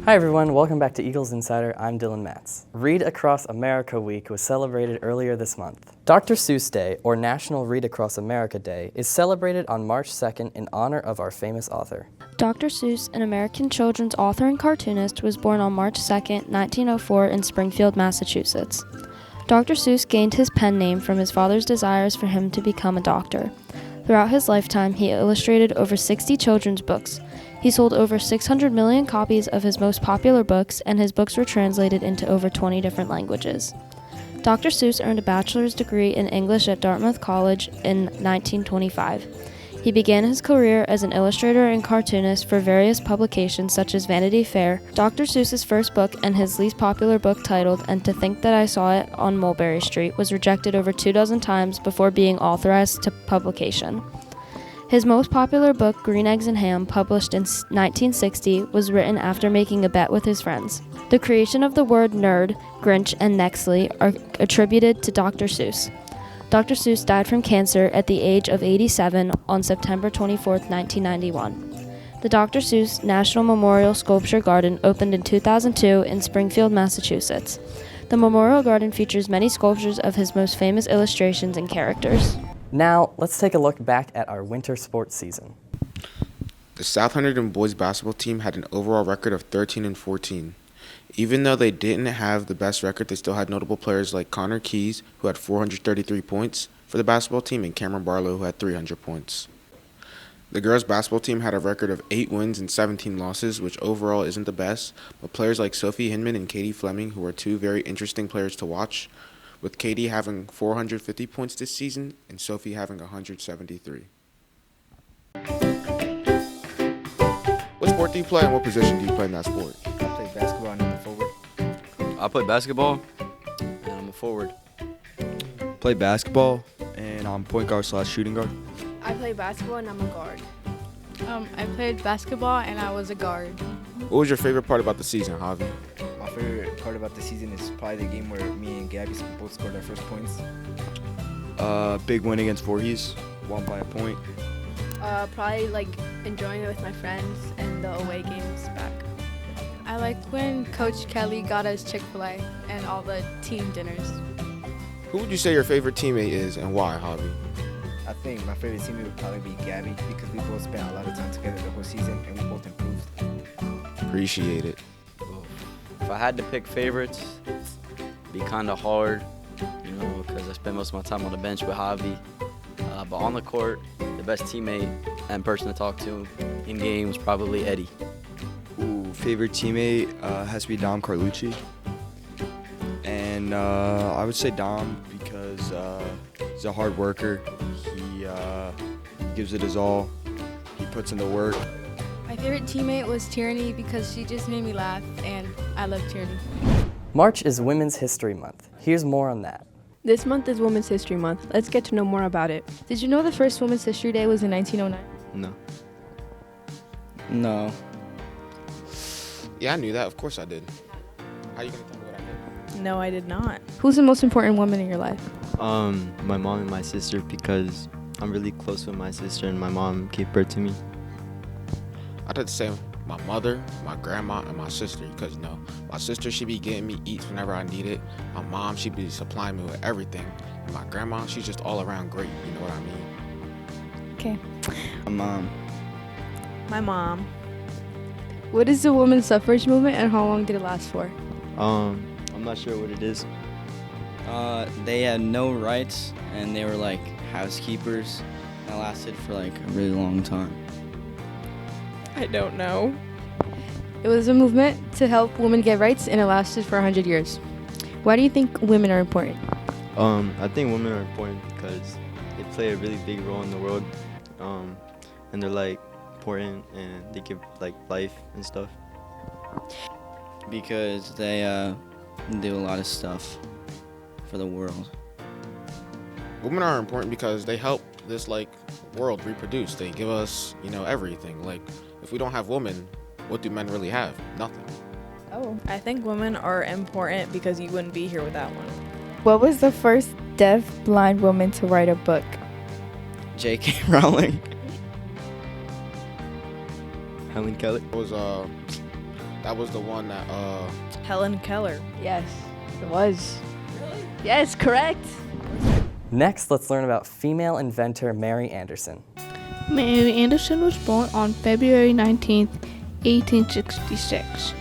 Hi everyone, welcome back to Eagles Insider. I'm Dylan Matz. Read Across America Week was celebrated earlier this month. Dr. Seuss Day, or National Read Across America Day, is celebrated on March 2nd in honor of our famous author. Dr. Seuss, an American children's author and cartoonist, was born on March 2nd, 1904 in Springfield, Massachusetts. Dr. Seuss gained his pen name from his father's desires for him to become a doctor. Throughout his lifetime, he illustrated over 60 children's books. He sold over 600 million copies of his most popular books, and his books were translated into over 20 different languages. Dr. Seuss earned a bachelor's degree in English at Dartmouth College in 1925. He began his career as an illustrator and cartoonist for various publications such as Vanity Fair. Dr. Seuss's first book and his least popular book, titled And to Think That I Saw It on Mulberry Street, was rejected over 24 times before being authorized to publication. His most popular book, Green Eggs and Ham, published in 1960, was written after making a bet with his friends. The creation of the word nerd, Grinch, and Nextly are attributed to Dr. Seuss. Dr. Seuss died from cancer at the age of 87 on September 24, 1991. The Dr. Seuss National Memorial Sculpture Garden opened in 2002 in Springfield, Massachusetts. The Memorial Garden features many sculptures of his most famous illustrations and characters. Now, let's take a look back at our winter sports season. The South Hunterdon boys basketball team had an overall record of 13-14. Even though they didn't have the best record, they still had notable players like Connor Keys, who had 433 points for the basketball team, and Cameron Barlow, who had 300 points. The girls basketball team had a record of 8 wins and 17 losses, which overall isn't the best, but players like Sophie Hinman and Katie Fleming, who are two very interesting players to watch, with Katie having 450 points this season and Sophie having 173. What sport do you play and what position do you play in that sport? I play basketball and I'm a forward. I play basketball and I'm a forward. Play basketball and I'm point guard / shooting guard. I play basketball and I'm a guard. I played basketball and I was a guard. What was your favorite part about the season, Javi? My favorite part about the season is probably the game where me and Gabby both scored our first points. Big win against Voorhees, won by a point. Probably enjoying it with my friends and the away games back. I liked when Coach Kelly got us Chick-fil-A and all the team dinners. Who would you say your favorite teammate is and why, Javi? I think my favorite teammate would probably be Gabby because we both spent a lot of time together the whole season and we both improved. Appreciate it. If I had to pick favorites, it'd be kind of hard, because I spend most of my time on the bench with Javi. But on the court, the best teammate and person to talk to in game was probably Eddie. Favorite teammate has to be Dom Carlucci. And I would say Dom because he's a hard worker. He gives it his all. He puts in the work. My favorite teammate was Tierney because she just made me laugh and I love Tierney. March is Women's History Month. Here's more on that. This month is Women's History Month. Let's get to know more about it. Did you know the first Women's History Day was in 1909? No. Yeah, I knew that. Of course I did. How are you going to tell me what I did? No, I did not. Who's the most important woman in your life? My mom and my sister, because I'm really close with my sister and my mom gave birth to me. I'd have to say my mother, my grandma, and my sister because, my sister, she be getting me eats whenever I need it. My mom, she be supplying me with everything. And my grandma, she's just all around great, you know what I mean? Okay. My mom. My mom. What is the women's suffrage movement and how long did it last for? I'm not sure what it is. They had no rights and they were like housekeepers. That lasted for a really long time. I don't know. It was a movement to help women get rights and it lasted for 100 years. Why do you think women are important? I think women are important because they play a really big role in the world. And they're important and they give life and stuff. Because they do a lot of stuff for the world. Women are important because they help this world reproduce. They give us, everything. If we don't have women, what do men really have? Nothing. Oh. I think women are important because you wouldn't be here without one. What was the first deaf blind woman to write a book? J.K. Rowling. Helen Keller. It was That was the one that, Helen Keller. Yes, it was. Really? Yes, correct. Next, let's learn about female inventor Mary Anderson. Mary Anderson was born on February 19, 1866.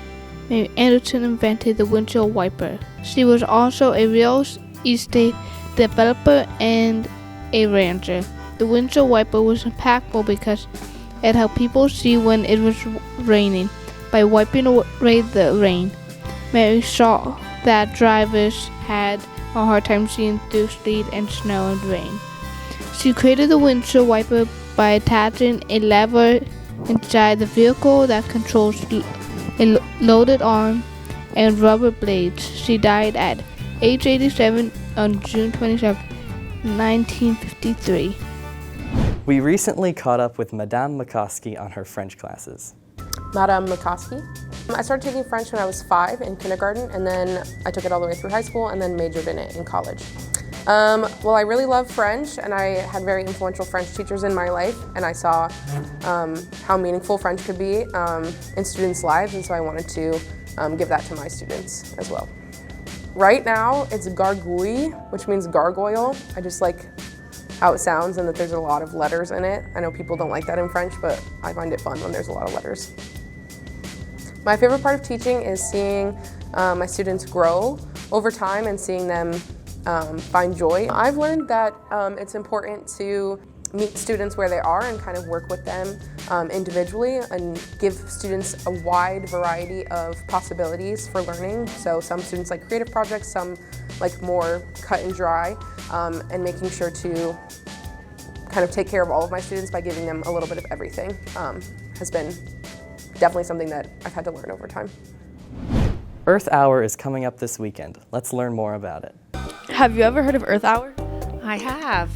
Mary Anderson invented the windshield wiper. She was also a real estate developer and a rancher. The windshield wiper was impactful because it helped people see when it was raining by wiping away the rain. Mary saw that drivers had a hard time seeing through sleet and snow and rain. She created the windshield wiper by attaching a lever inside the vehicle that controls a loaded arm and rubber blades. She died at age 87 on June 27, 1953. We recently caught up with Madame Mikoski on her French classes. Madame Mikoski. I started taking French when I was 5 in kindergarten, and then I took it all the way through high school and then majored in it in college. Well, I really love French, and I had very influential French teachers in my life, and I saw how meaningful French could be in students' lives, and so I wanted to give that to my students as well. Right now, it's gargouille, which means gargoyle. I just like how it sounds and that there's a lot of letters in it. I know people don't like that in French, but I find it fun when there's a lot of letters. My favorite part of teaching is seeing my students grow over time and seeing them find joy. I've learned that it's important to meet students where they are and kind of work with them individually and give students a wide variety of possibilities for learning. So some students like creative projects, some like more cut and dry, and making sure to kind of take care of all of my students by giving them a little bit of everything has been definitely something that I've had to learn over time. Earth Hour is coming up this weekend. Let's learn more about it. Have you ever heard of Earth Hour? I have.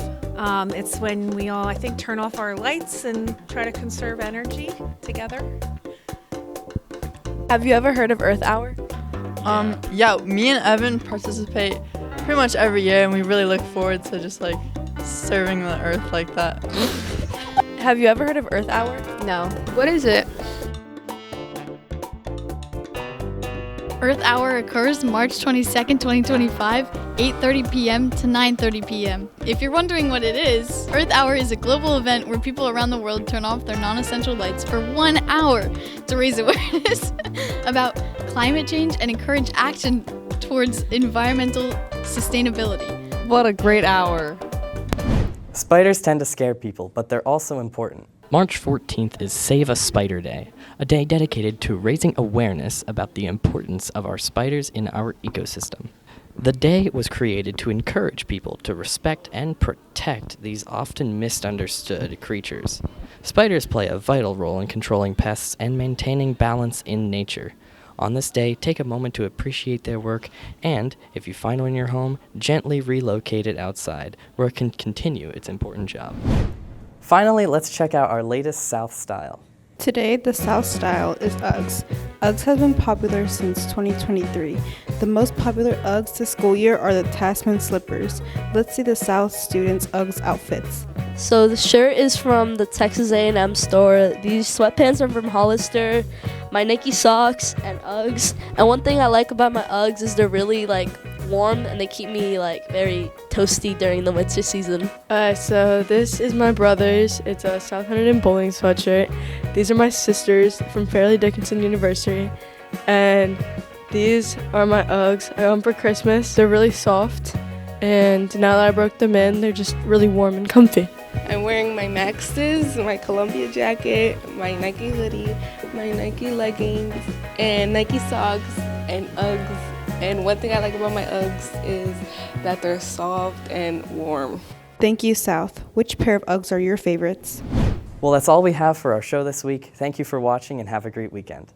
It's when we all, I think, turn off our lights and try to conserve energy together. Have you ever heard of Earth Hour? Yeah, me and Evan participate pretty much every year, and we really look forward to just like serving the earth like that. Have you ever heard of Earth Hour? No. What is it? Earth Hour occurs March 22nd, 2025, 8:30 p.m. to 9:30 p.m. If you're wondering what it is, Earth Hour is a global event where people around the world turn off their non-essential lights for 1 hour to raise awareness about climate change and encourage action towards environmental sustainability. What a great hour. Spiders tend to scare people, but they're also important. March 14th is Save a Spider Day, a day dedicated to raising awareness about the importance of our spiders in our ecosystem. The day was created to encourage people to respect and protect these often misunderstood creatures. Spiders play a vital role in controlling pests and maintaining balance in nature. On this day, take a moment to appreciate their work and, if you find one in your home, gently relocate it outside, where it can continue its important job. Finally, let's check out our latest South style. Today, the South style is Uggs. Uggs has been popular since 2023. The most popular Uggs this school year are the Tasman slippers. Let's see the South students' Uggs outfits. So the shirt is from the Texas A&M store. These sweatpants are from Hollister. My Nike socks and Uggs. And one thing I like about my Uggs is they're really warm and they keep me very toasty during the winter season. So this is my brother's. It's a South Huntington bowling sweatshirt. These are my sisters from Fairleigh Dickinson University. And these are my Uggs. I got them for Christmas. They're really soft. And now that I broke them in, they're just really warm and comfy. I'm wearing my Maxes, my Columbia jacket, my Nike hoodie, my Nike leggings, and Nike socks, and Uggs. And one thing I like about my Uggs is that they're soft and warm. Thank you, South. Which pair of Uggs are your favorites? Well, that's all we have for our show this week. Thank you for watching and have a great weekend.